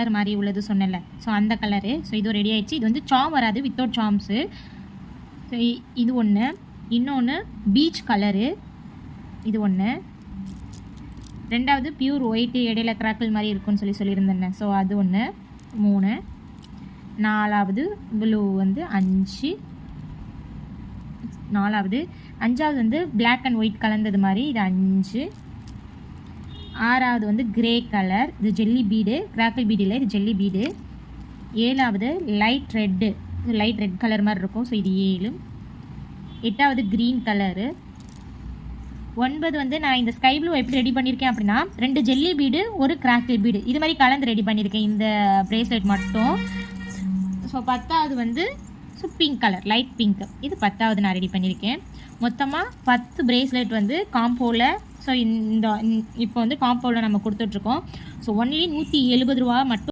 Butter மாதிரி உள்ளது சொன்னல, ஸோ அந்த கலரு. ஸோ இது ரெடி ஆயிடுச்சு. இது வந்து சாம் வராது, வித்தவுட் சாம்ஸு. ஸோ இது ஒன்று. இன்னொன்று பீச் கலரு, இது ஒன்று. ரெண்டாவது பியூர் ஒயிட்டு இடையில கிராக்கிள் மாதிரி இருக்குன்னு சொல்லியிருந்தேன். ஸோ அது ஒன்று. 3. நாலாவது ப்ளூ வந்து 5. அஞ்சாவது வந்து பிளாக் அண்ட் ஒயிட் கலந்தது மாதிரி, இது 5. ஆறாவது வந்து கிரே கலர், இது ஜெல்லி பீடு, கிராக்கிள் பீடு இல்லை, இது ஜெல்லி பீடு. 7வது light red, light red colour மாதிரி இருக்கும், ஸோ இது 7. 8வது க்ரீன் கலரு. 9 வந்து நான் இந்த ஸ்கை ப்ளூ எப்படி ரெடி பண்ணியிருக்கேன் அப்படின்னா, 2 ஜெல்லி பீடு, ஒரு கிராக்கிள் பீடு, இது மாதிரி கலந்து ரெடி பண்ணியிருக்கேன் இந்த ப்ரேஸ்லெட் மட்டும். ஸோ 10வது வந்து பிங்க் கலர், லைட் பிங்க், இது 10வது நான் ரெடி பண்ணியிருக்கேன். மொத்தமாக 10 ப்ரேஸ்லெட் வந்து காம்போவில். ஸோ இப்போ வந்து காம்போவில் நம்ம கொடுத்துட்ருக்கோம். ஸோ ஒன்லி 170 ரூபா மட்டும்.